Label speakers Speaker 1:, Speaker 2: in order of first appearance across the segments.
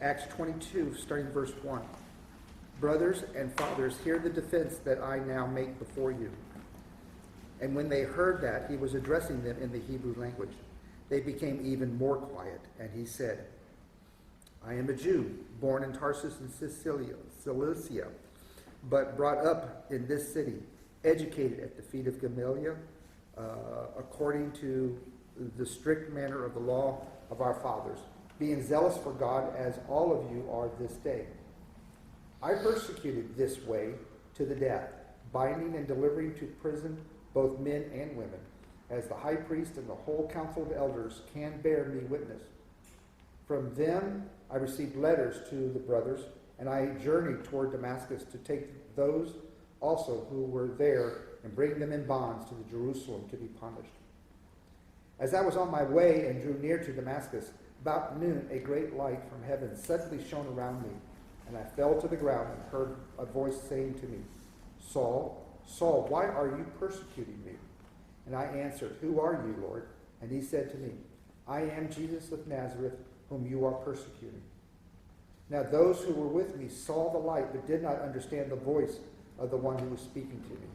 Speaker 1: Acts 22, starting verse 1. Brothers and fathers, hear the defense that I now make before you. And when they heard that, he was addressing them in the Hebrew language. They became even more quiet, and he said, I am a Jew, born in Tarsus in Cilicia, but brought up in this city, educated at the feet of Gamaliel, according to the strict manner of the law of our fathers, being zealous for God as all of you are this day. I persecuted this way to the death, binding and delivering to prison both men and women, as the high priest and the whole council of elders can bear me witness. From them I received letters to the brothers, and I journeyed toward Damascus to take those also who were there and bring them in bonds to the Jerusalem to be punished. As I was on my way and drew near to Damascus, about noon a great light from heaven suddenly shone around me, and I fell to the ground and heard a voice saying to me, Saul, Saul, why are you persecuting me? And I answered, Who are you, Lord? And he said to me, I am Jesus of Nazareth, whom you are persecuting. Now those who were with me saw the light, but did not understand the voice of the one who was speaking to me.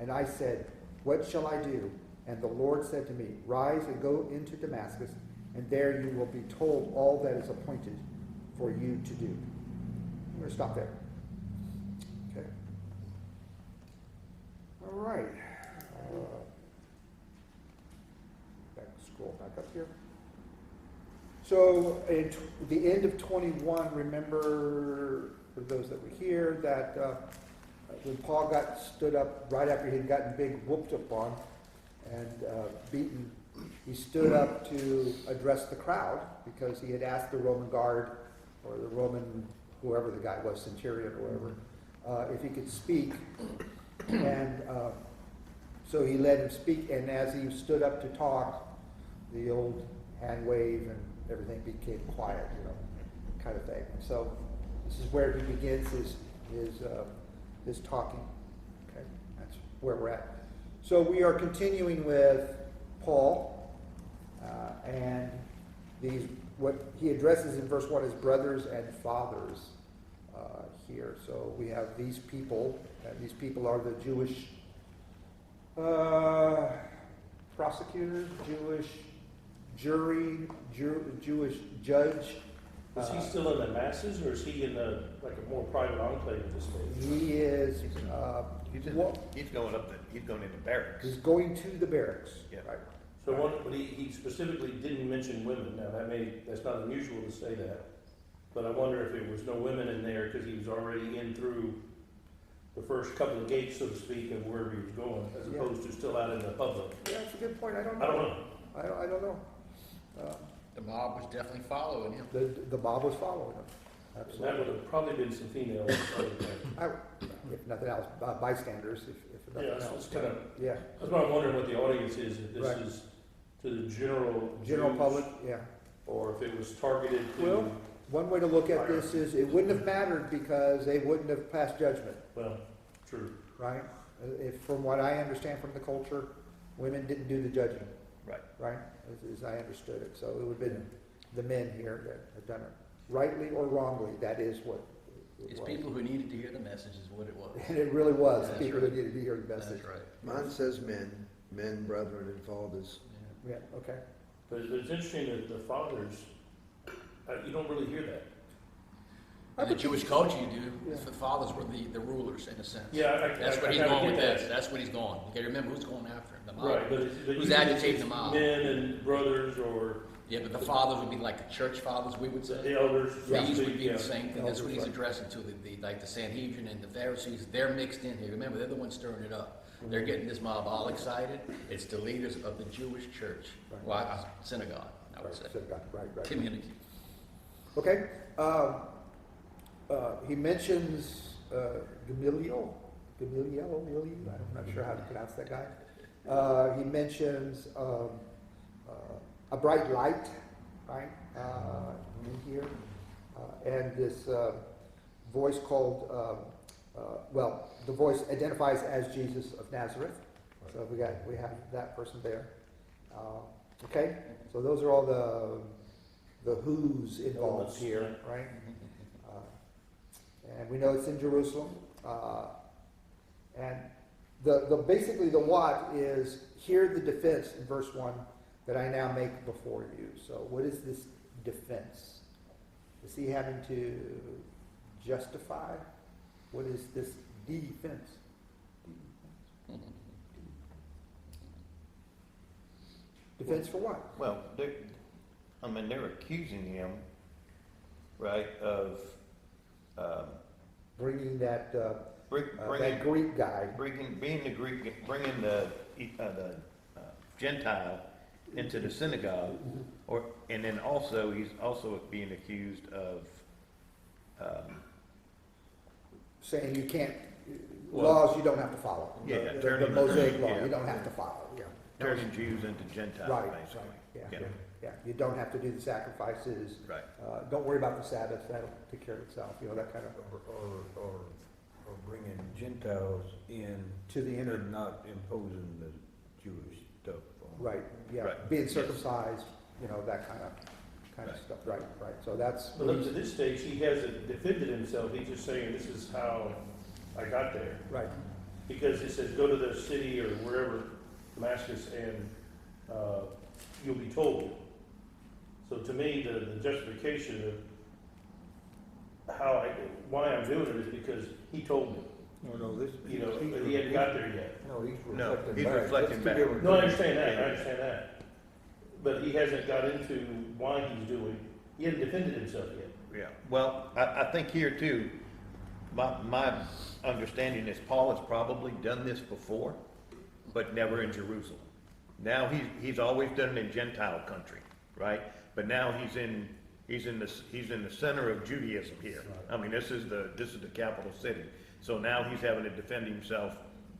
Speaker 1: And I said, What shall I do? And the Lord said to me, Rise and go into Damascus, and there you will be told all that is appointed for you to do. I'm going to stop there. Okay. All right. Scroll back up here. So at the end of 21, remember, for those that were here, that when Paul stood up right after he had gotten big whooped upon and beaten, he stood up to address the crowd because he had asked the Roman guard or the Roman, whoever the guy was, centurion or whatever, if he could speak. And so he let him speak, and as he stood up to talk, the old hand wave and everything became quiet, kind of thing. And so this is where he begins his talking. Okay, that's where we're at. So we are continuing with Paul, and what he addresses in verse 1 is brothers and fathers here. So we have these people, and these people are the Jewish prosecutors, Jewish jury, Jewish judge.
Speaker 2: Is he still in the masses, or is he in a more private enclave at this stage?
Speaker 1: He is.
Speaker 3: He's going into barracks.
Speaker 1: He's going to the barracks.
Speaker 3: Yeah.
Speaker 1: Right.
Speaker 2: So but he specifically didn't mention women. Now that's not unusual to say that, but I wonder if there was no women in there because he was already in through the first couple of gates, so to speak, of wherever he was going, as opposed to still out in the public.
Speaker 1: Yeah, that's a good point. I don't know. I don't know.
Speaker 4: The mob was definitely following him.
Speaker 1: The mob was following him. Absolutely.
Speaker 2: That would have probably been some females.
Speaker 1: If nothing else, bystanders. If nothing else.
Speaker 2: Kind of.
Speaker 1: Yeah.
Speaker 2: That's why I'm wondering what the audience is. If this
Speaker 1: Right.
Speaker 2: is to the general Jews,
Speaker 1: public. Yeah.
Speaker 2: or if it was targeted to.
Speaker 1: Well, one way to look at this is it wouldn't have mattered because they wouldn't have passed judgment.
Speaker 2: Well, true.
Speaker 1: Right. From what I understand from the culture, women didn't do the judging.
Speaker 3: Right.
Speaker 1: Right. As I understood it, so it would have been the men here that had done it, rightly or wrongly. That is what.
Speaker 4: It's people who needed to hear the message is what it was.
Speaker 1: And it really was
Speaker 4: That's
Speaker 1: people
Speaker 4: right.
Speaker 1: who needed to hear the message.
Speaker 4: That's right.
Speaker 5: Mine says men, brethren, and fathers.
Speaker 1: Yeah. Okay.
Speaker 2: But it's interesting that the fathers, you don't really hear that.
Speaker 4: In the Jewish culture, you do.
Speaker 1: Yeah.
Speaker 4: The fathers were the rulers, in a sense.
Speaker 2: Yeah,
Speaker 4: That's where he's going with this. That's what he's going. You got to remember who's going after him. The mob.
Speaker 2: Right, but
Speaker 4: Who's agitating the mob?
Speaker 2: Men and brothers, or
Speaker 4: Yeah, but the fathers would be like the church fathers, we would say.
Speaker 2: the elders.
Speaker 4: These would be
Speaker 2: yeah.
Speaker 4: the same thing. That's what he's
Speaker 1: Right.
Speaker 4: addressing to the Sanhedrin and the Pharisees. They're mixed in here. Remember, they're the ones stirring it up. They're getting this mob all excited. It's the leaders of the Jewish church,
Speaker 1: Right.
Speaker 4: well, synagogue, I would say,
Speaker 1: Right.
Speaker 4: community.
Speaker 1: Okay. He mentions Gamaliel. I'm not sure how to pronounce that guy. He mentions a bright light, right, in here, and this voice called. The voice identifies as Jesus of Nazareth. So we have that person there. Okay. So those are all the who's involved
Speaker 2: Elements,
Speaker 1: here, right? And we know it's in Jerusalem. And basically the what is, hear the defense in verse 1 that I now make before you. So what is this defense? Is he having to justify? What is this defense? Defense for what?
Speaker 3: Well, they're accusing him, right, of,
Speaker 1: Bringing that, that
Speaker 3: bringing,
Speaker 1: Greek guy.
Speaker 3: being the Greek, bringing the Gentile into the synagogue, and then also, he's also being accused of,
Speaker 1: Saying you can't,
Speaker 3: Well,
Speaker 1: laws you don't have to follow.
Speaker 3: yeah,
Speaker 1: The
Speaker 3: turning-
Speaker 1: Mosaic law,
Speaker 3: yeah.
Speaker 1: you don't have to follow, yeah.
Speaker 3: turning Jews into Gentiles,
Speaker 1: Right,
Speaker 3: basically.
Speaker 1: right,
Speaker 3: Yeah.
Speaker 1: yeah. You don't have to do the sacrifices.
Speaker 3: Right.
Speaker 1: Don't worry about the Sabbath, that'll take care of itself, that kind of,
Speaker 6: Or bringing Gentiles in
Speaker 1: to the inner,
Speaker 6: and not imposing the Jewish stuff on.
Speaker 1: right, yeah.
Speaker 3: Right.
Speaker 1: Being
Speaker 3: Yes.
Speaker 1: circumcised, that kind of
Speaker 3: Right.
Speaker 1: stuff, right. So that's,
Speaker 2: But up to this stage, he hasn't defended himself, he's just saying, this is how I got there.
Speaker 1: right,
Speaker 2: Because it says, go to the city or wherever, Damascus, and you'll be told. So to me, the justification of why I'm doing it is because he told me.
Speaker 6: No, this.
Speaker 2: But he hadn't got there yet.
Speaker 6: No, he's
Speaker 3: No,
Speaker 6: reflecting
Speaker 3: he's
Speaker 6: back.
Speaker 3: reflecting
Speaker 6: That's two
Speaker 3: back.
Speaker 6: different
Speaker 2: No, I
Speaker 6: things.
Speaker 2: understand that. But he hasn't got into why he's doing, he hasn't defended himself yet.
Speaker 3: Yeah, well, I think here too, my understanding is Paul has probably done this before, but never in Jerusalem. Now he's always done it in Gentile country, right? But now he's in the center of Judaism here. I mean, this is the capital city. So now he's having to defend himself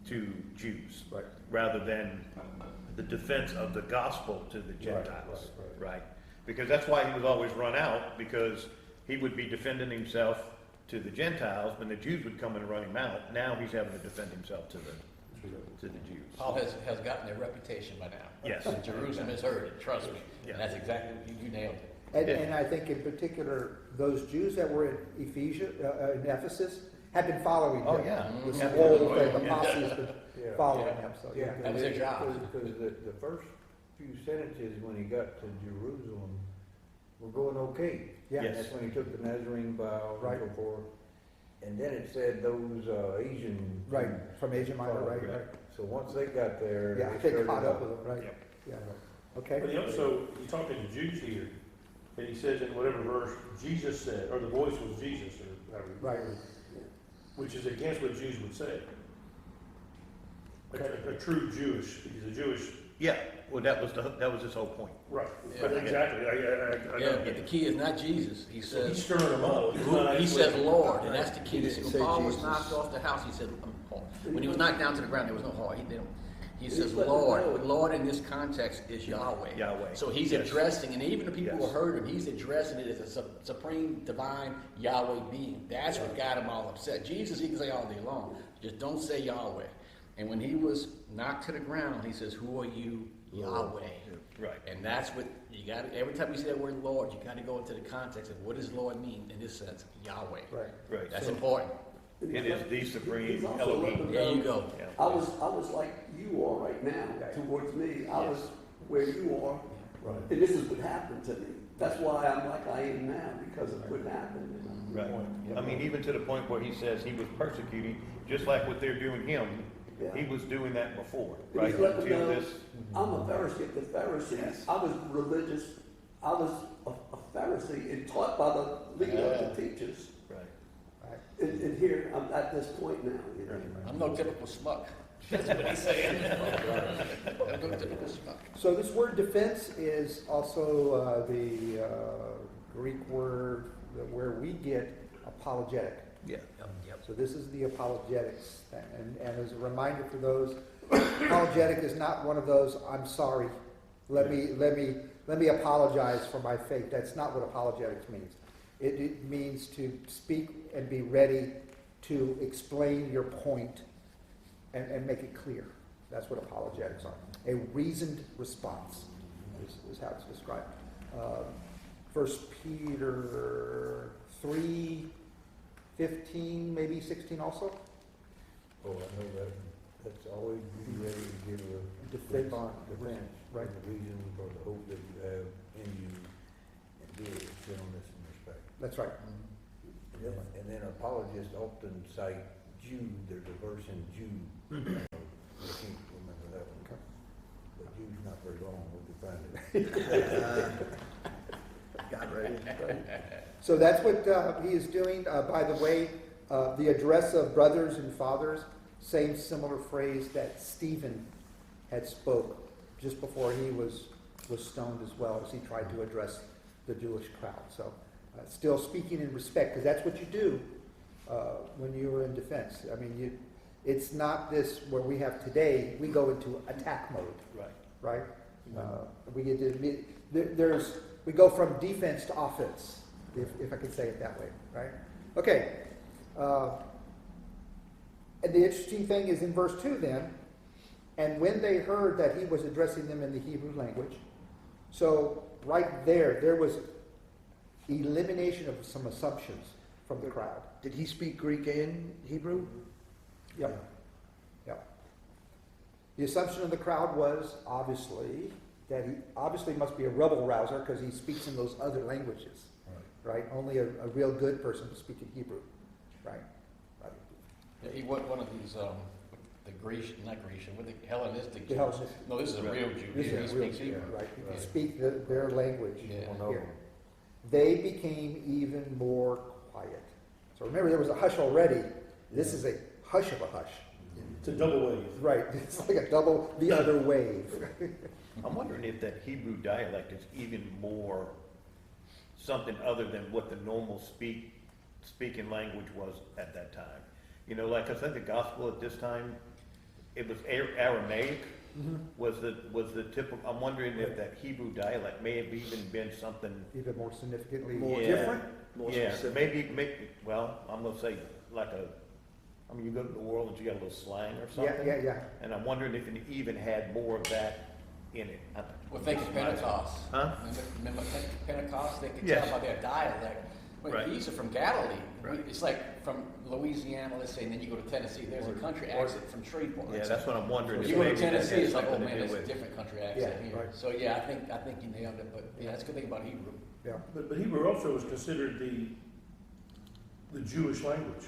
Speaker 3: to Jews,
Speaker 1: right.
Speaker 3: rather than the defense of the gospel to the Gentiles,
Speaker 1: right.
Speaker 3: right? Because that's why he was always run out, because he would be defending himself to the Gentiles, but the Jews would come and run him out. Now he's having to defend himself to the Jews.
Speaker 4: Paul has gotten their reputation by now.
Speaker 3: Yes.
Speaker 4: Jerusalem has heard it, trust me.
Speaker 3: Yeah.
Speaker 4: And that's exactly, you nailed it.
Speaker 1: And,
Speaker 3: Yeah.
Speaker 1: and I think in particular, those Jews that were in in Ephesus had been following him.
Speaker 3: Oh, yeah.
Speaker 1: This
Speaker 3: Yeah.
Speaker 1: whole thing, the
Speaker 3: Yeah.
Speaker 1: posse has been
Speaker 6: Yeah.
Speaker 1: following
Speaker 4: Yeah.
Speaker 1: him, so, yeah.
Speaker 4: That was their job.
Speaker 6: Because the first few sentences when he got to Jerusalem were going okay.
Speaker 1: Yeah.
Speaker 3: Yes.
Speaker 6: That's when he took the Nazarene vow
Speaker 1: Right.
Speaker 6: and so forth. And then it said those Asian.
Speaker 1: Right, from Asia Minor, right,
Speaker 3: Right.
Speaker 1: right.
Speaker 6: So once they got there.
Speaker 1: Yeah, they caught up with him, right?
Speaker 3: Yep.
Speaker 1: Yeah, okay.
Speaker 2: But he's talking to Jews here, and he says in whatever verse, Jesus said, or the voice was Jesus, or however.
Speaker 1: Right.
Speaker 2: Which is against what Jews would say.
Speaker 1: Okay.
Speaker 2: A true Jewish, he's a Jewish,
Speaker 3: Yeah, well, that was his whole point.
Speaker 2: right,
Speaker 4: Yeah.
Speaker 2: but exactly, I
Speaker 4: Yeah,
Speaker 2: know.
Speaker 4: but the key is not Jesus. He
Speaker 2: So he's
Speaker 4: says,
Speaker 2: stirring them up. He's not
Speaker 4: he
Speaker 2: actually-
Speaker 4: says Lord, and that's the key.
Speaker 5: He
Speaker 4: See,
Speaker 5: didn't
Speaker 4: when
Speaker 5: say
Speaker 4: Paul was
Speaker 5: Jesus.
Speaker 4: knocked off the house, he said, Paul. When he was knocked down to the ground, there was no heart. He says
Speaker 7: let them
Speaker 4: Lord.
Speaker 7: know.
Speaker 4: Lord in this context is Yahweh.
Speaker 3: Yahweh.
Speaker 4: So he's
Speaker 3: Yes.
Speaker 4: addressing, and even the people
Speaker 3: Yes.
Speaker 4: who heard him, he's addressing it as a supreme, divine Yahweh being. That's what got him all upset. Jesus, he can say all day long, just don't say Yahweh. And when he was knocked to the ground, he says, who are you, Yahweh?
Speaker 3: Right.
Speaker 4: And that's what you got. Every time you see that word Lord, you got to go into the context of what does Lord mean in this sense, Yahweh.
Speaker 1: Right.
Speaker 3: Right.
Speaker 4: That's important.
Speaker 3: It is the supreme
Speaker 7: He's also letting
Speaker 3: Elohim.
Speaker 7: them
Speaker 4: There you
Speaker 7: know,
Speaker 4: go.
Speaker 3: Yeah.
Speaker 7: I was like you are right now towards me. I was where you are,
Speaker 1: Right.
Speaker 7: and this is what happened to me. That's why I'm like I am now, because of what happened.
Speaker 3: Right. I mean, even to the point where he says he was persecuting, just like what they're doing him,
Speaker 7: Yeah.
Speaker 3: he was doing that before,
Speaker 7: And
Speaker 3: right?
Speaker 7: he's letting them
Speaker 3: Until
Speaker 7: know,
Speaker 3: this,
Speaker 7: I'm a Pharisee. The Pharisees,
Speaker 3: Yes.
Speaker 7: I was religious. I was a Pharisee and taught by the leader of the teachers.
Speaker 3: right.
Speaker 7: And here I'm at this point now. You know?
Speaker 4: I'm no typical schmuck. That's what he's saying. I'm no typical schmuck.
Speaker 1: So this word defense is also the Greek word where we get apologetic.
Speaker 3: Yeah.
Speaker 4: Yep.
Speaker 1: So this is the apologetics thing. And as a reminder for those, apologetic is not one of those, I'm sorry, let me apologize for my faith. That's not what apologetics means. It means to speak and be ready to explain your point and make it clear. That's what apologetics are. A reasoned response is how it's described. First Peter 3:15, maybe 16 also.
Speaker 6: Oh, I know that, that's always be ready to give a
Speaker 1: Defense.
Speaker 6: defense.
Speaker 1: Right.
Speaker 6: The reason for the hope that you have in you, and do it with gentleness and respect.
Speaker 1: That's right.
Speaker 6: And then apologists often cite Jude, there's a verse in Jude. I can't remember that one.
Speaker 1: Okay.
Speaker 6: But Jude's not very long, we can find it.
Speaker 5: Got ready.
Speaker 1: So that's what he is doing. By the way, the address of brothers and fathers, same similar phrase that Stephen had spoke just before he was stoned as well, as he tried to address the Jewish crowd. So still speaking in respect, because that's what you do when you are in defense. I mean, it's not this where we have today, we go into attack mode,
Speaker 2: Right.
Speaker 1: right? We go from defense to offense, if I could say it that way, right? Okay. And the interesting thing is in verse 2 then, and when they heard that he was addressing them in the Hebrew language, so right there was elimination of some assumptions from the crowd.
Speaker 5: Did he speak Greek and Hebrew?
Speaker 1: Yep. Yep. The assumption of the crowd was obviously that he obviously must be a rebel rouser because he speaks in those other languages, right? Only a real good person would speak in Hebrew, right?
Speaker 4: Yeah, he wasn't one of these, the Grecian, not Grecian, what the Hellenistic
Speaker 1: The
Speaker 4: Jews.
Speaker 1: Hellenistic.
Speaker 4: No, this is a real Jew.
Speaker 1: This
Speaker 4: He
Speaker 1: is a real
Speaker 4: speaks
Speaker 1: Jew,
Speaker 4: Hebrew.
Speaker 1: right? You can
Speaker 4: Yeah.
Speaker 1: speak their language
Speaker 4: Yeah.
Speaker 1: here. They became even more quiet. So remember, there was a hush already. This is a hush of a hush.
Speaker 2: It's a double wave.
Speaker 1: Right. It's like a double the other wave.
Speaker 3: I'm wondering if that Hebrew dialect is even more something other than what the normal speaking language was at that time. You know, like I said, the gospel at this time, it was Aramaic was the typical. I'm wondering if that Hebrew dialect may have even been something
Speaker 1: Even more significantly
Speaker 5: More
Speaker 1: different.
Speaker 5: More
Speaker 3: yeah,
Speaker 5: specific.
Speaker 3: maybe, well, I'm gonna say like I mean, you go to New Orleans, you got a little slang or
Speaker 1: Yeah,
Speaker 3: something.
Speaker 1: yeah.
Speaker 3: And I'm wondering if it even had more of that in it.
Speaker 4: Well, think of Pentecost.
Speaker 3: Huh?
Speaker 4: Remember Pentecost? They could
Speaker 3: Yes.
Speaker 4: tell by their dialect. Well,
Speaker 3: Right.
Speaker 4: these are from Galilee.
Speaker 3: Right.
Speaker 4: It's like from Louisiana, let's say, and then you go to Tennessee. There's a country accent from Shreveport.
Speaker 3: Yeah, that's what I'm wondering.
Speaker 4: If
Speaker 3: if
Speaker 4: you go to
Speaker 3: maybe that
Speaker 4: Tennessee,
Speaker 3: has
Speaker 4: it's like, oh
Speaker 3: something to
Speaker 4: man,
Speaker 3: do
Speaker 4: it's a
Speaker 3: with-
Speaker 4: different country accent
Speaker 1: Yeah,
Speaker 4: here.
Speaker 1: right.
Speaker 4: So yeah, I think you nailed it. But yeah, that's a good thing about Hebrew.
Speaker 1: Yeah.
Speaker 2: But Hebrew also was considered the Jewish language.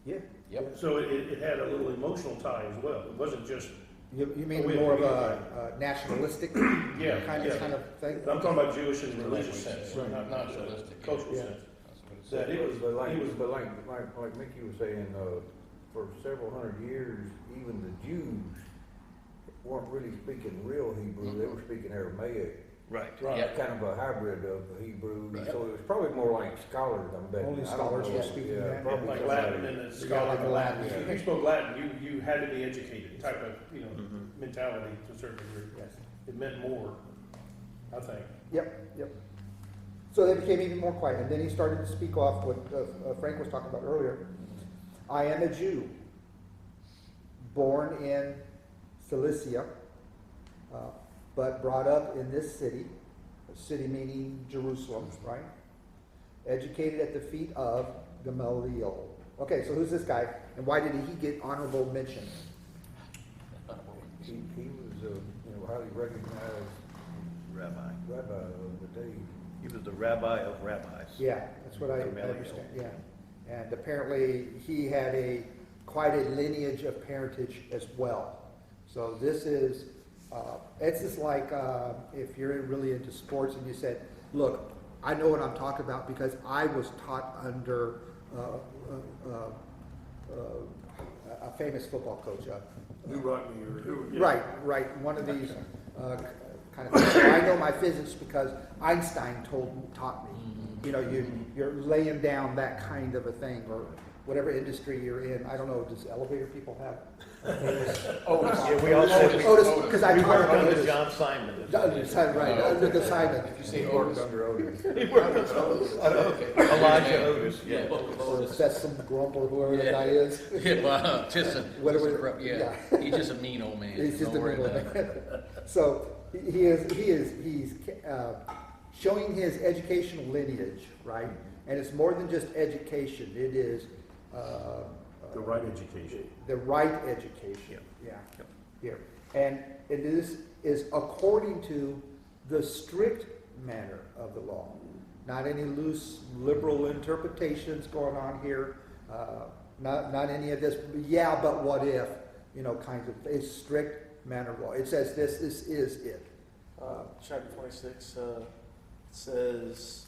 Speaker 1: Yeah.
Speaker 4: Yep.
Speaker 2: So it had a little emotional tie as well. It wasn't just,
Speaker 1: You mean
Speaker 2: Oh, yeah,
Speaker 1: more of
Speaker 2: yeah.
Speaker 1: a nationalistic
Speaker 2: yeah,
Speaker 1: kind
Speaker 2: yeah.
Speaker 1: of thing?
Speaker 2: I'm talking about Jewish in the religious
Speaker 4: Language
Speaker 2: sense,
Speaker 4: sense,
Speaker 2: not
Speaker 4: nationalistic.
Speaker 2: cultural
Speaker 1: Yeah.
Speaker 2: sense.
Speaker 4: That's what it
Speaker 2: That
Speaker 4: said.
Speaker 2: it was,
Speaker 6: But like,
Speaker 2: it was,
Speaker 6: like Mickey was saying, for several hundred years, even the Jews weren't really speaking real Hebrew, they were speaking Aramaic.
Speaker 3: Right.
Speaker 2: right.
Speaker 4: Yeah.
Speaker 6: Kind of a hybrid of Hebrew,
Speaker 4: Right.
Speaker 6: so it was probably more like scholars, I'm betting.
Speaker 1: Only
Speaker 6: I don't
Speaker 1: scholars
Speaker 6: know.
Speaker 1: were speaking
Speaker 6: Yeah,
Speaker 1: that.
Speaker 6: probably
Speaker 2: Like
Speaker 6: somebody-
Speaker 2: Latin and the
Speaker 1: Yeah, like
Speaker 2: scholar.
Speaker 1: Latin.
Speaker 2: If you spoke Latin, you had to be educated type of,
Speaker 3: Mhm.
Speaker 2: mentality to a certain degree.
Speaker 1: Yes.
Speaker 2: It meant more, I think.
Speaker 1: Yep. So they became even more quiet. And then he started to speak off what Frank was talking about earlier. I am a Jew, born in Cilicia, but brought up in this city, a city meaning Jerusalem, right? Educated at the feet of Gamaliel. Okay, so who's this guy, and why did he get honorable mention?
Speaker 6: He was highly recognized
Speaker 3: Rabbi.
Speaker 6: rabbi of the day.
Speaker 3: He was the rabbi of rabbis.
Speaker 1: Yeah, that's what I
Speaker 3: Gamaliel.
Speaker 1: understand, yeah. And apparently, he had quite a lineage of parentage as well. So this is, it's just like if you're really into sports and you said, look, I know what I'm talking about because I was taught under a famous football coach.
Speaker 2: Who brought me your?
Speaker 1: Right, one of these kind of things. So I know my physics because Einstein taught me. You know, you're laying down that kind of a thing, or whatever industry you're in. I don't know, does elevator people have?
Speaker 3: Yeah, we all said we
Speaker 1: Otis, because I
Speaker 3: we
Speaker 1: taught
Speaker 3: worked
Speaker 1: him
Speaker 3: under
Speaker 1: Otis.
Speaker 3: John Simon.
Speaker 1: Right, under the Simon.
Speaker 4: If you say
Speaker 6: He worked
Speaker 4: Otis,
Speaker 6: under Otis.
Speaker 3: He worked under
Speaker 4: okay.
Speaker 3: Elijah Otis,
Speaker 4: Yeah,
Speaker 3: yeah.
Speaker 1: Or Sesame Grumble, whoever the
Speaker 4: Yeah.
Speaker 1: guy is.
Speaker 4: Yeah, but just a,
Speaker 1: Whatever-
Speaker 4: yeah,
Speaker 1: yeah.
Speaker 4: he's just a mean old man.
Speaker 1: He's just
Speaker 4: Don't
Speaker 1: a
Speaker 4: worry
Speaker 1: middle
Speaker 4: about it.
Speaker 1: So he's showing his educational lineage, right? And it's more than just education. It is
Speaker 2: The right education.
Speaker 1: the right education. Yeah. Here. And this is according to the strict manner of the law. Not any loose liberal interpretations going on here. Not any of this, yeah, but what if, kinds of, it's strict manner of law. It says this is it.
Speaker 8: Chapter 26 says,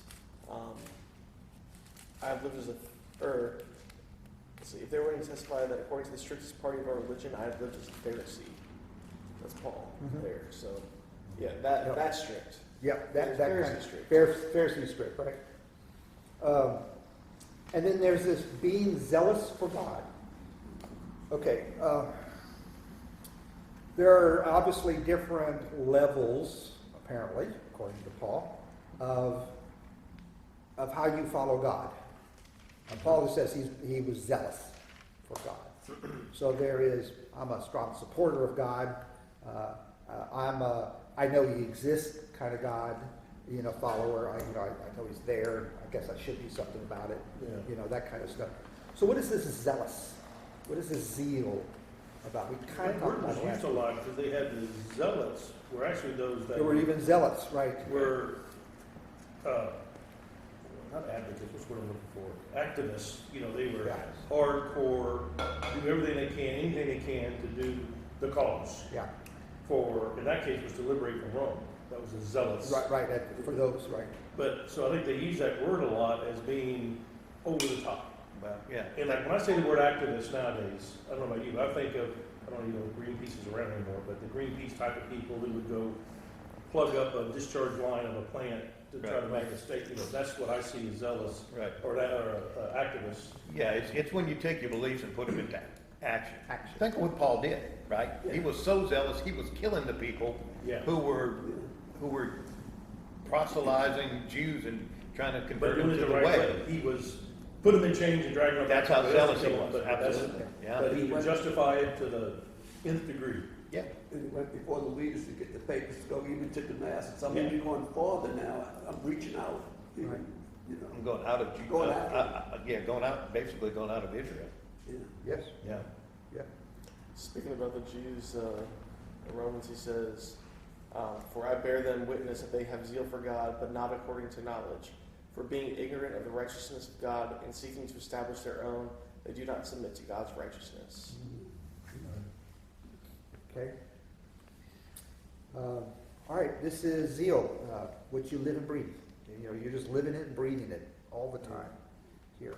Speaker 8: I have lived as let's see, if they were to testify that according to the strictest party of our religion, I have lived as a Pharisee. That's Paul there. So, yeah,
Speaker 1: Yep.
Speaker 8: that's strict.
Speaker 1: Yep, that
Speaker 8: Pharisee
Speaker 1: kind of
Speaker 8: strict.
Speaker 1: Pharisee strict, right? And then there's this being zealous for God. Okay, there are obviously different levels, apparently, according to Paul, of how you follow God. And Paul says he was zealous for God. So I'm a strong supporter of God. I know he exists kind of God, follower. I know he's there. I guess I should do something about it.
Speaker 2: Yeah.
Speaker 1: That kind of stuff. So what is this zealous? What is this zeal about? We kind of
Speaker 2: The
Speaker 1: talked
Speaker 2: word was
Speaker 1: about
Speaker 2: used
Speaker 1: that.
Speaker 2: a lot because they had the zealots were actually those that
Speaker 1: There were even zealots, right?
Speaker 2: were not advocates, what's what I'm looking for? Activists. They were
Speaker 1: Yeah.
Speaker 2: hardcore, do everything they can, anything they can to do the cause.
Speaker 1: Yeah,
Speaker 2: In that case, was to liberate from Rome. That was a zealous.
Speaker 1: right. For those, right?
Speaker 2: But so I think they use that word a lot as being over the top.
Speaker 3: Well, yeah.
Speaker 2: And like when I say the word activist nowadays, I don't know about you, I think of, I don't even know if Greenpeace is around anymore, but the Greenpeace type of people who would go plug up a discharge line of a plant to try to make a statement. That's what I see as zealous
Speaker 3: Right.
Speaker 2: or activists.
Speaker 3: Yeah, it's when you take your beliefs and put them into action.
Speaker 1: Action.
Speaker 3: Think of what Paul did, right? He was so zealous, he was killing the people
Speaker 2: Yeah.
Speaker 3: who were proselytizing Jews and trying to
Speaker 2: But
Speaker 3: convert them
Speaker 2: doing
Speaker 3: to
Speaker 2: it
Speaker 3: the
Speaker 2: the right
Speaker 3: way.
Speaker 2: way. He was put them in chains and dragging them
Speaker 3: That's
Speaker 2: back
Speaker 3: how
Speaker 2: to the
Speaker 3: zealous he
Speaker 2: kill them,
Speaker 3: was,
Speaker 2: but that's-
Speaker 3: absolutely. Yeah.
Speaker 2: But he would justify it to the nth degree.
Speaker 3: Yeah,
Speaker 7: And he went before the leaders to get the papers to go even to Damascus. I'm
Speaker 2: Yeah.
Speaker 7: even going farther now. I'm reaching out. Even,
Speaker 1: Right.
Speaker 3: I'm going out of,
Speaker 7: Going after
Speaker 3: going out, basically going out of Israel.
Speaker 7: Yeah.
Speaker 1: Yes.
Speaker 3: Yeah.
Speaker 1: Yeah.
Speaker 8: Speaking about the Jews, in Romans he says, for I bear them witness that they have zeal for God, but not according to knowledge. For being ignorant of the righteousness of God and seeking to establish their own, they do not submit to God's righteousness.
Speaker 1: Okay. All right. This is zeal, what you live and breathe. You're just living it and breathing it all the time. Here,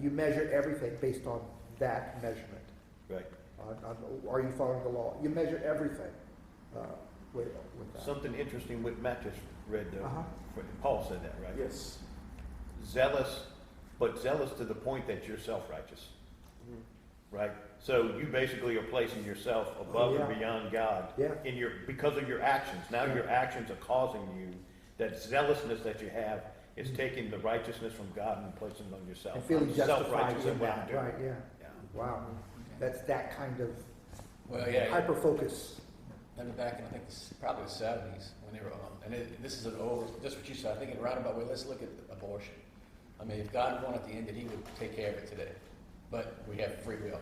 Speaker 1: you measure everything based on that measurement.
Speaker 3: Right.
Speaker 1: Are you following the law? You measure everything with that.
Speaker 3: Something interesting what Matt just read, though.
Speaker 1: Uh-huh.
Speaker 3: Paul said that, right?
Speaker 8: Yes.
Speaker 3: Zealous, but zealous to the point that you're self-righteous, right? So you basically are placing yourself above
Speaker 1: Yeah.
Speaker 3: and beyond God
Speaker 1: Yeah.
Speaker 3: because of your actions. Now
Speaker 1: Yeah.
Speaker 3: your actions are causing you, that zealousness that you have is taking the righteousness from God and placing it on yourself.
Speaker 1: And feeling
Speaker 3: I'm
Speaker 1: justified
Speaker 3: self-righteous
Speaker 1: in
Speaker 3: in what I'm
Speaker 1: that,
Speaker 3: doing.
Speaker 1: right? Yeah.
Speaker 3: Yeah.
Speaker 1: Wow. That's that kind of
Speaker 4: Well, yeah.
Speaker 1: hyper focus.
Speaker 4: Then back in, I think, probably the 70s, when they were, this is just what you said, I think in roundabout way, let's look at abortion. I mean, if God wanted to end it, he would take care of it today. But we have free will.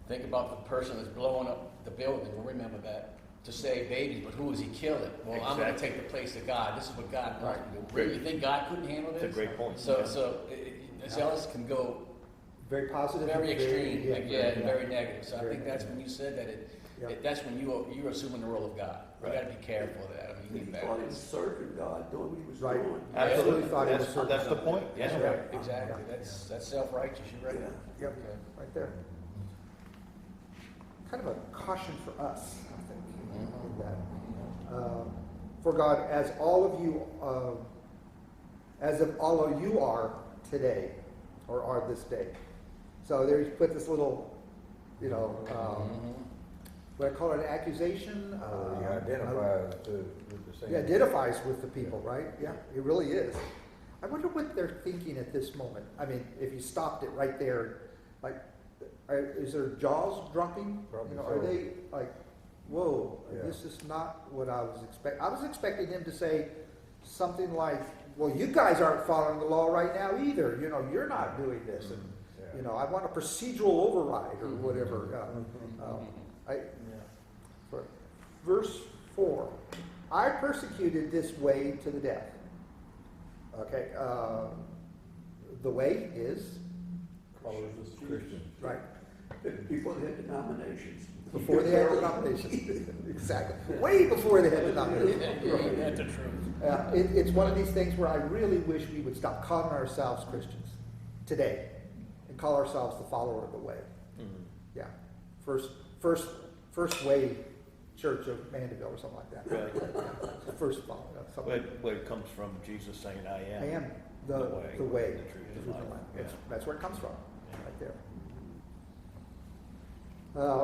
Speaker 4: Think about the person that's blowing up the building, we'll remember that, to save babies, but who is he killing? Well, I'm going to
Speaker 3: Exactly.
Speaker 4: take the place of God. This is what God wants me to do. Really, you think God couldn't handle this?
Speaker 3: It's a great point.
Speaker 4: So,
Speaker 3: Yeah.
Speaker 4: zealous can go
Speaker 1: Very positive.
Speaker 4: very
Speaker 1: and
Speaker 4: extreme, and very negative. So I
Speaker 1: Very
Speaker 4: think that's
Speaker 1: negative.
Speaker 4: when you said that
Speaker 1: Yeah.
Speaker 4: that's when you're assuming the role of God. You
Speaker 3: Right.
Speaker 4: got to be careful of that. I mean,
Speaker 7: He
Speaker 4: you need
Speaker 7: thought he was
Speaker 4: that.
Speaker 7: serving God, doing what he was
Speaker 1: Right.
Speaker 7: doing.
Speaker 1: Absolutely thought it was
Speaker 3: That's,
Speaker 1: serving
Speaker 3: that's the
Speaker 1: God.
Speaker 3: point.
Speaker 4: That's
Speaker 3: Yeah.
Speaker 4: right.
Speaker 1: Yeah.
Speaker 4: Exactly. That's self-righteous. You're right.
Speaker 7: Yeah.
Speaker 1: Yep, right there. Kind of a caution for us, I think, in that. For God, as all of you, as of all of you are today, or are this day. So there you put this little, what I call it, an accusation.
Speaker 6: He identifies with the same.
Speaker 1: He identifies with the people, right? Yeah, it really is. I wonder what they're thinking at this moment. I mean, if you stopped it right there, like, is their jaws dropping?
Speaker 6: Probably
Speaker 1: Are
Speaker 6: so.
Speaker 1: they like, whoa,
Speaker 6: Yeah.
Speaker 1: this is not what I was expecting. I was expecting him to say, something like, well, you guys aren't following the law right now either. You know, you're not doing this. And, you know, I want a procedural override or whatever. For verse 4, I persecuted this way to the death. Okay, the way is
Speaker 2: Followers of Jesus.
Speaker 6: Christians.
Speaker 1: right
Speaker 7: Before they had denominations.
Speaker 1: before they had denominations. Exactly, way before they had denominations.
Speaker 4: That's the truth.
Speaker 1: It's one of these things where I really wish we would stop calling ourselves Christians today and call ourselves the follower of the way. Yeah, first way church of Mandeville or something like that.
Speaker 3: Right.
Speaker 1: The first follower. Something.
Speaker 3: But it comes from Jesus saying, I am.
Speaker 1: I am the way,
Speaker 3: the
Speaker 1: the
Speaker 3: truth,
Speaker 1: truth,
Speaker 3: and
Speaker 1: and
Speaker 3: life.
Speaker 1: life.
Speaker 3: Yeah.
Speaker 1: That's where it comes from, right there.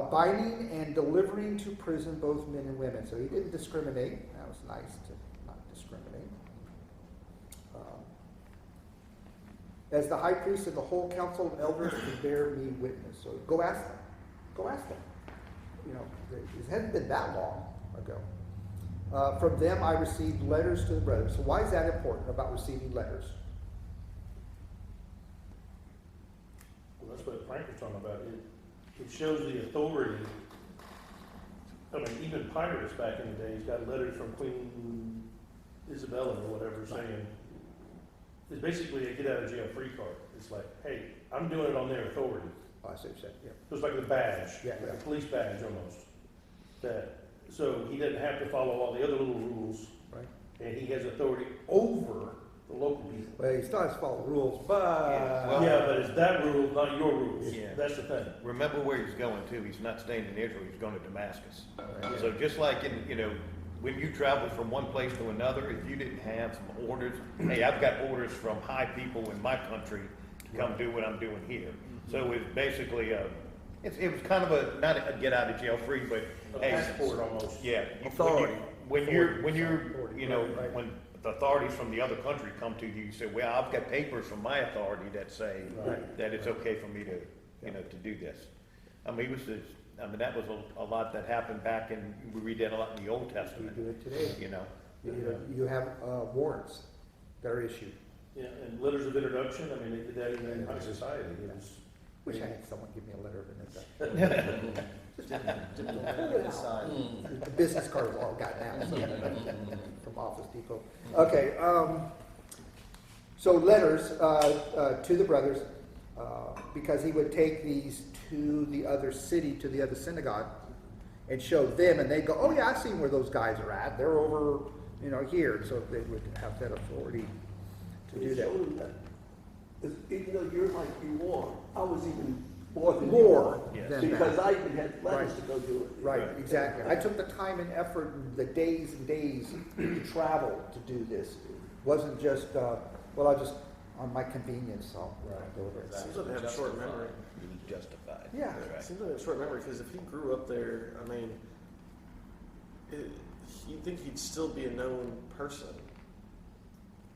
Speaker 1: Binding and delivering to prison both men and women. So he didn't discriminate. That was nice to not discriminate. As the high priest and the whole council of elders to bear me witness. So go ask them. Go ask them. You know, it hadn't been that long ago. From them I received letters to the brothers. So why is that important about receiving letters?
Speaker 2: Well, that's what Frank was talking about. It shows the authority. I mean, even Pyrrhus back in the day, he's got letters from Queen Isabella or whatever saying, it's basically a get out of jail free card. It's like, hey, I'm doing it on their authority.
Speaker 1: Oh, I see what you said, yeah.
Speaker 2: It's like the badge,
Speaker 1: Yeah,
Speaker 2: like
Speaker 1: yeah.
Speaker 2: a police badge almost. So he doesn't have to follow all the other little rules,
Speaker 1: Right.
Speaker 2: and he has authority over the local people.
Speaker 1: Well, he still has to follow rules, but
Speaker 3: Well-
Speaker 2: Yeah, but it's that rule, not your rules.
Speaker 3: Yeah.
Speaker 2: That's the thing.
Speaker 3: Remember where he's going to. He's not staying in Israel. He's going to Damascus.
Speaker 1: Right.
Speaker 3: So just like in, you know, when you travel from one place to another, if you didn't have some orders, hey, I've got orders from high people in my country to come do what I'm doing here. So it's basically it was kind of a, not a get out of jail free, but
Speaker 2: A
Speaker 3: hey,
Speaker 2: passport almost.
Speaker 3: yeah.
Speaker 5: Authority.
Speaker 3: When you're,
Speaker 1: Authority,
Speaker 3: you know,
Speaker 1: right.
Speaker 3: when the authorities from the other country come to you, you say, well, I've got papers from my authority that say
Speaker 2: Right.
Speaker 3: that it's okay for me to, you know, to do this. I mean, that was a lot that happened back in, we read that a lot in the Old
Speaker 1: you
Speaker 3: Testament,
Speaker 1: do it today.
Speaker 3: you know.
Speaker 1: You have warrants that are issued.
Speaker 2: Yeah, and letters of introduction, I mean, they did that even in high society. It was,
Speaker 1: Wish I had someone give me a letter of introduction. The business cards all got now from Office Depot. Okay, so letters to the brothers, because he would take these to the other city, to the other synagogue, and show them, and they go, oh yeah, I've seen where those guys are at. They're over, you know, here. So they would have that authority to do
Speaker 7: It
Speaker 1: that.
Speaker 7: showed them that, even though you're like you are, I was even more than you
Speaker 1: More
Speaker 7: are.
Speaker 3: Yes.
Speaker 1: than
Speaker 7: Because
Speaker 1: that.
Speaker 7: I even had letters
Speaker 1: Right.
Speaker 7: to go do it.
Speaker 1: Right, exactly. I took the time and effort and the days and days to travel to do this. Wasn't just, well, I just, on my convenience, I'll go over it.
Speaker 8: Seems like they have a short memory.
Speaker 3: He was justified.
Speaker 1: Yeah.
Speaker 3: That's right.
Speaker 8: Seems like a short memory because if he grew up there, I mean, you'd think he'd still be a known person.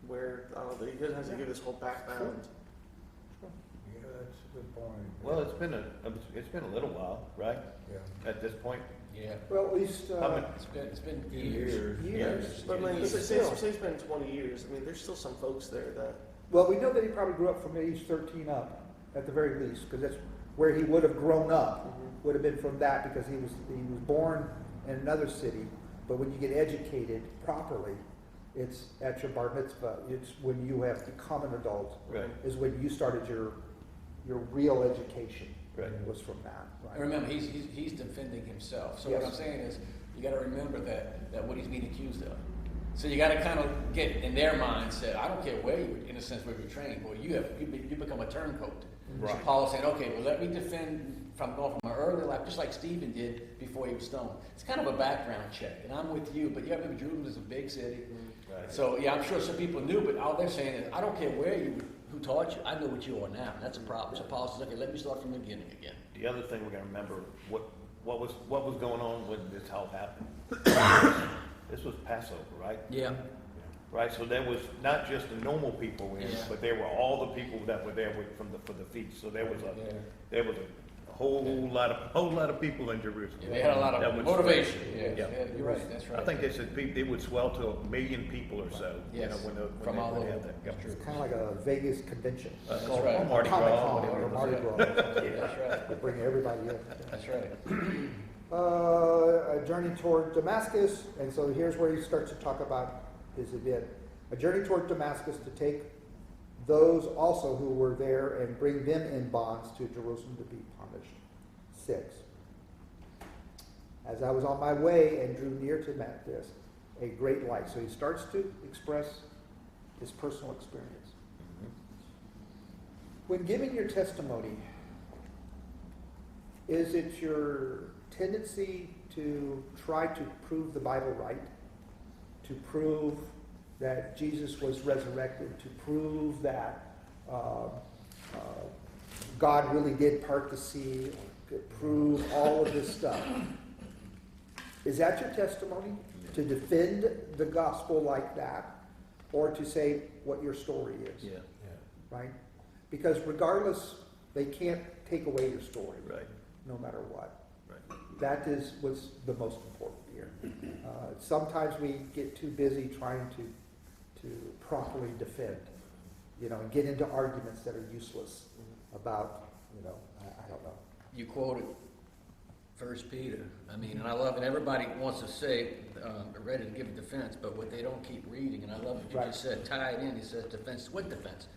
Speaker 8: Where I don't know, he doesn't have to give his whole background.
Speaker 6: Yeah, that's a good point.
Speaker 3: Well, it's been a little while, right?
Speaker 6: Yeah.
Speaker 3: At this point.
Speaker 4: Yeah.
Speaker 1: Well, at least,
Speaker 3: How many-
Speaker 4: It's been years.
Speaker 1: years.
Speaker 8: But I mean, say
Speaker 1: Still.
Speaker 8: it's been 20 years. I mean, there's still some folks there that.
Speaker 1: Well, we know that he probably grew up from age 13 up, at the very least, because that's where he would have grown up, would have been from that, because he was born in another city. But when you get educated properly, it's at your bar mitzvah. It's when you have become an adult,
Speaker 3: Right.
Speaker 1: is when you started your real education.
Speaker 3: Right.
Speaker 1: Was from that.
Speaker 4: And remember, he's defending himself. So what
Speaker 1: Yes.
Speaker 4: I'm saying is, you got to remember that what he's being accused of. So you got to kind of get in their mindset. I don't care where you, in a sense, where you're trained, but you become a turncoat. So
Speaker 3: Right.
Speaker 4: Paul is saying, okay, well, let me defend from going from my early life, just like Stephen did before he was stoned. It's kind of a background check, and I'm with you. But yeah, remember, Jerusalem is a big city.
Speaker 3: Right.
Speaker 4: So yeah, I'm sure some people knew, but all they're saying is, I don't care who taught you. I know what you are now. And that's a problem. So Paul says, okay, let me start from the beginning again.
Speaker 3: The other thing we're gonna remember, what was going on when this all happened? This was Passover, right?
Speaker 4: Yeah.
Speaker 3: Right, so there was not just the normal people in,
Speaker 4: Yeah.
Speaker 3: but there were all the people that were there for the feast. So there was a whole lot of people in Jerusalem.
Speaker 4: Yeah, they had a lot
Speaker 3: That
Speaker 4: of
Speaker 3: would
Speaker 4: motivation.
Speaker 3: swell.
Speaker 4: Yeah,
Speaker 3: Yeah.
Speaker 4: yeah, you're right. That's right.
Speaker 3: I think they said it would swell to 1 million people or so. You know,
Speaker 4: Yes,
Speaker 3: when
Speaker 4: from all
Speaker 3: they
Speaker 4: over.
Speaker 3: had that. Yep.
Speaker 4: That's true.
Speaker 1: It's kind of like a Vegas convention.
Speaker 4: That's
Speaker 3: Or
Speaker 4: right.
Speaker 3: Mardi
Speaker 1: Comic
Speaker 3: Gras,
Speaker 1: Con
Speaker 3: whatever
Speaker 1: or
Speaker 3: it was.
Speaker 1: Mardi Gras.
Speaker 4: That's right.
Speaker 1: They bring everybody in.
Speaker 4: That's right.
Speaker 1: A journey toward Damascus, and so here's where he starts to talk about his event. A journey toward Damascus to take those also who were there and bring them in bonds to Jerusalem to be punished. 6. As I was on my way and drew near to Damascus, a great light. So he starts to express his personal experience. When giving your testimony, is it your tendency to try to prove the Bible right? To prove that Jesus was resurrected? To prove that God really did part the sea? To prove all of this stuff? Is that your testimony? To defend the gospel like that? Or to say what your story is?
Speaker 3: Yeah,
Speaker 1: Right? Because regardless, they can't take away your story,
Speaker 3: right,
Speaker 1: no matter what.
Speaker 3: right.
Speaker 1: That is what's the most important here. Sometimes we get too busy trying to properly defend, and get into arguments that are useless about, I don't know.
Speaker 4: You quoted First Peter. I mean, and I love it. Everybody wants to say, ready to give a defense, but what they don't keep reading, and I love what you just said, tie it in. He says defense with defense.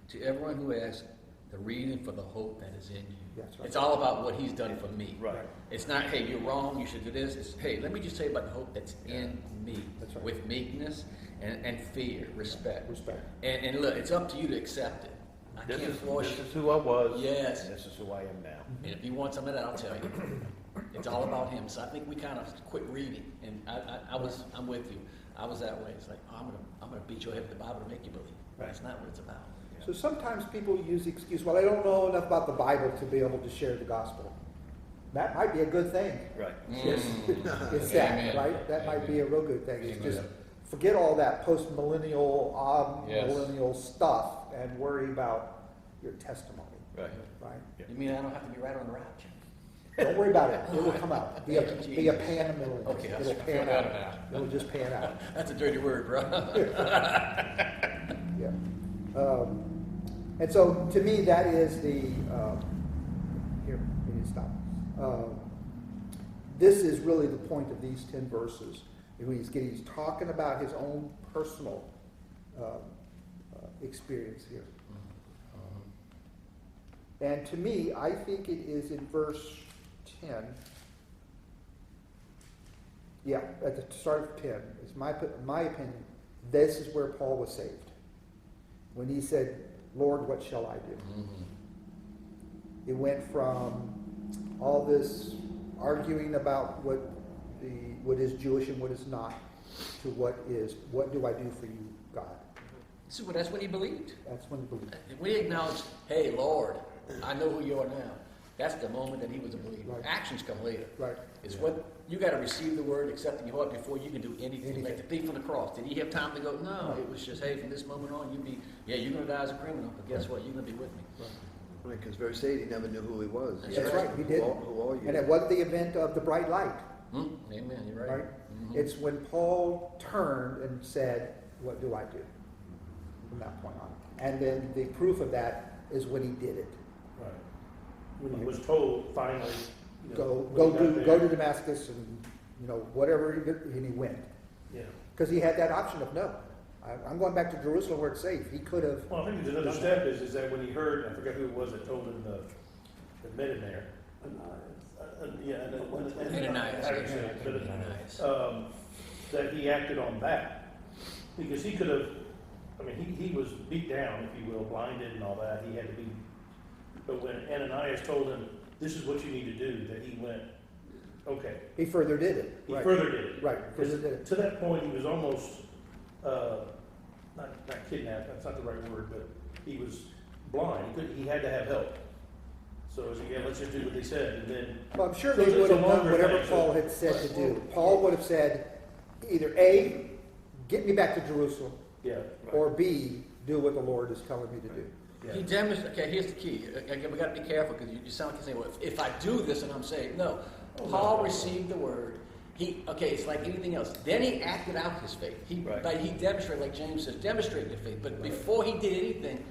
Speaker 4: To everyone who asks, the reason for the hope that is in you.
Speaker 1: That's right.
Speaker 4: It's all about what he's done for me.
Speaker 3: Right.
Speaker 4: It's not, hey, you're wrong, you should do this. It's, hey, let me just tell you about the hope that's in me.
Speaker 1: That's right.
Speaker 4: With meekness and fear, respect.
Speaker 1: Respect.
Speaker 4: And look, it's up to you to accept it. I
Speaker 3: This
Speaker 4: can't
Speaker 3: is
Speaker 4: force you.
Speaker 3: who I was.
Speaker 4: Yes.
Speaker 3: And this is who I am now.
Speaker 4: And if you want some of that, I'll tell you. It's all about him. So I think we kind of quit reading, and I'm with you. I was that way. It's like, oh, I'm gonna beat your head with the Bible to make you believe. That's not what it's about.
Speaker 1: So sometimes people use the excuse, well, I don't know enough about the Bible to be able to share the gospel. That might be a good thing.
Speaker 3: Right.
Speaker 1: It's that,
Speaker 4: Amen.
Speaker 1: right? That might be a real good thing. It's
Speaker 4: Amen.
Speaker 1: just forget all that post-millennial,
Speaker 4: Yes.
Speaker 1: millennial stuff and worry about your testimony,
Speaker 3: Right.
Speaker 1: right?
Speaker 4: You mean I don't have to be right on the rapture?
Speaker 1: Don't worry about it. It will come out. Be a
Speaker 4: Thank you,
Speaker 1: pan-millennial.
Speaker 4: Okay,
Speaker 1: It'll
Speaker 4: I
Speaker 1: pan
Speaker 4: feel better
Speaker 1: out.
Speaker 4: now.
Speaker 1: It'll just pan out.
Speaker 4: That's a dirty word, bro.
Speaker 1: Yeah. And so to me, that is the, here, we need to stop. This is really the point of these 10 verses. He's talking about his own personal experience here. And to me, I think it is in verse 10. Yeah, at the start of 10, it's my opinion, this is where Paul was saved. When he said, Lord, what shall I do? It went from all this arguing about what is Jewish and what is not, to what do I do for you, God?
Speaker 4: So that's what he believed.
Speaker 1: That's when he believed.
Speaker 4: If we acknowledge, hey, Lord, I know who you are now. That's the moment that he was a believer.
Speaker 1: Right.
Speaker 4: Actions come later.
Speaker 1: Right.
Speaker 4: It's what you got to receive the word, accept in your heart before you can do anything. Like the thief on the cross. Did he have time to go? No. It was just, hey, from this moment on, you're going to die as a criminal, but guess what? You're going to be with me.
Speaker 5: Right, because verse 8, he never knew who he was.
Speaker 4: That's
Speaker 1: That's right, he did.
Speaker 5: Who are you?
Speaker 1: And it was the event of the bright light,
Speaker 4: Amen. You're right.
Speaker 1: right? It's when Paul turned and said, what do I do? From that point on. And then the proof of that is when he did it.
Speaker 2: Right. When he was told finally,
Speaker 1: Go
Speaker 2: when he got there.
Speaker 1: to Damascus and, whatever, and he went.
Speaker 2: Yeah.
Speaker 1: Because he had that option of no. I'm going back to Jerusalem where it's safe. He could have.
Speaker 2: Well, I think there's another step is that when he heard, I forget who it was that told him the men in there.
Speaker 4: Ananias.
Speaker 2: That he acted on that. Because he could have, he was beat down, if you will, blinded and all that. He had to be, but when Ananias told him, this is what you need to do, that he went, okay.
Speaker 1: He further did it.
Speaker 2: He
Speaker 1: Right.
Speaker 2: further did it.
Speaker 1: Right.
Speaker 2: Because
Speaker 1: Further did it.
Speaker 2: to that point, he was almost, not kidnapped, that's not the right word, but he was blind. He had to have help. So it was, let's just do what they said, and then.
Speaker 1: Well, I'm sure
Speaker 2: So
Speaker 1: they
Speaker 2: it's
Speaker 1: would
Speaker 2: a
Speaker 1: have done
Speaker 2: longer
Speaker 1: whatever
Speaker 2: thing, so-
Speaker 1: Paul had said to do. Paul would have said, either A, get me back to Jerusalem,
Speaker 2: Yeah.
Speaker 1: or B, do what the Lord is telling me to do.
Speaker 4: He demonstrated, okay, here's the key. Again, we gotta be careful, because you sound like you're saying, well, if I do this and I'm saved. No. Paul received the word. It's like anything else. Then he acted out his faith. He demonstrated, like James says, demonstrated the faith. But before he did anything,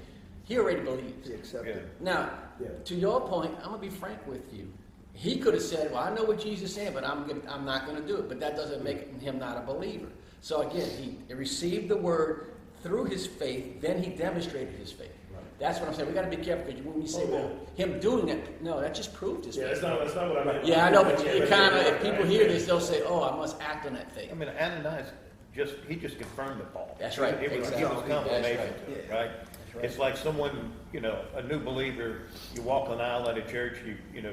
Speaker 4: he already believed.
Speaker 5: He accepted.
Speaker 4: Now,
Speaker 7: Yeah.
Speaker 4: to your point, I'm gonna be frank with you. He could have said, well, I know what Jesus said, but I'm not gonna do it. But that doesn't make him not a believer. So again, he received the word through his faith, then he demonstrated his faith. That's what I'm saying. We got to be careful, because when we say, well, him doing it, no, that just proved his faith.
Speaker 2: That's not what I meant.
Speaker 4: Yeah, I know, but you kind of, if people hear this, they'll say, oh, I must act on that faith.
Speaker 3: I mean, Ananias he just confirmed it, Paul.
Speaker 4: That's right.
Speaker 3: It was
Speaker 4: Exactly.
Speaker 3: confirmation
Speaker 4: That's
Speaker 3: to it,
Speaker 4: right.
Speaker 3: right?
Speaker 4: right.
Speaker 3: It's like someone, a new believer, you walk an aisle at a church, you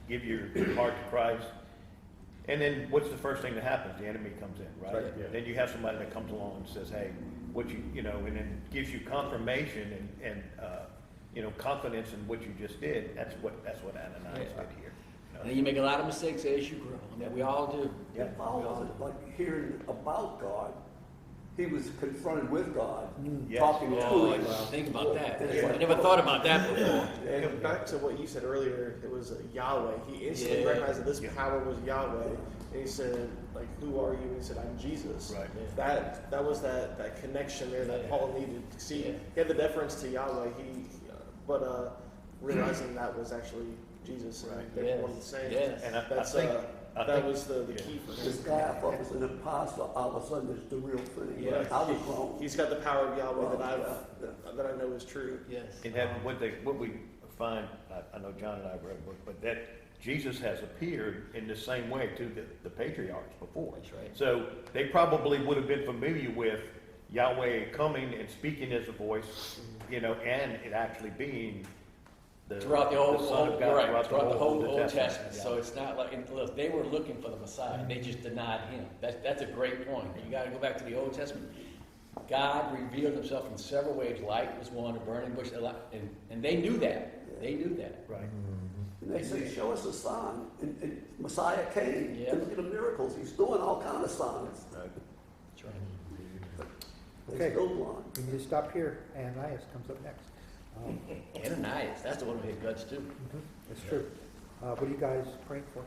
Speaker 3: give your heart to Christ, and then what's the first thing that happens? The enemy comes in, right?
Speaker 1: Right,
Speaker 2: yeah.
Speaker 3: Then you have somebody that comes along and says, hey, and then gives you confirmation and confidence in what you just did. That's what Ananias did here.
Speaker 4: And then you make a lot of mistakes as you grow. I mean, we all do.
Speaker 7: Yeah, Paul wasn't like hearing about God. He was confronted with God,
Speaker 3: Yes.
Speaker 7: talking to him.
Speaker 4: Think about that. I never thought about that before.
Speaker 8: And back to what you said earlier, it was Yahweh. He instantly
Speaker 4: Yeah.
Speaker 8: recognized that this power was Yahweh, and he said, like, "Who are you?" And he said, "I'm Jesus."
Speaker 3: Right.
Speaker 8: That was that connection there that Paul needed to see. He had the deference to Yahweh. But realizing that was actually Jesus, and
Speaker 3: Right.
Speaker 8: they were one and the same.
Speaker 4: Yes.
Speaker 3: And I
Speaker 8: That's
Speaker 3: think
Speaker 8: that was the key for
Speaker 7: This
Speaker 8: him.
Speaker 7: guy I thought was an imposter, all of a sudden it's the real thing.
Speaker 8: Yeah.
Speaker 7: I was wrong.
Speaker 8: He's got the power of Yahweh
Speaker 7: Yeah.
Speaker 8: that I know is true.
Speaker 4: Yes.
Speaker 3: it had what we find. I know John and I read a book, but that Jesus has appeared in the same way to the patriarchs before.
Speaker 4: That's right.
Speaker 3: So they probably would have been familiar with Yahweh coming and speaking as a voice, and it actually being
Speaker 4: Throughout the whole,
Speaker 3: Son of God,
Speaker 4: throughout the whole Old
Speaker 3: Testament.
Speaker 4: Testament. So it's not like, look, they were looking for the Messiah. They just denied him. That's a great point. You got to go back to the Old Testament. God revealed himself in several ways. Light was one, a burning bush, and they knew that. They knew that.
Speaker 3: Right.
Speaker 7: And they say, show us a sign. And Messiah came.
Speaker 4: Yeah.
Speaker 7: And look at the miracles. He's doing all kinds of signs.
Speaker 4: That's right.
Speaker 7: They
Speaker 1: Okay.
Speaker 7: still blind.
Speaker 1: We need to stop here. Ananias comes up next.
Speaker 4: Ananias, that's the one who had guts too.
Speaker 1: That's true. What are you guys praying for?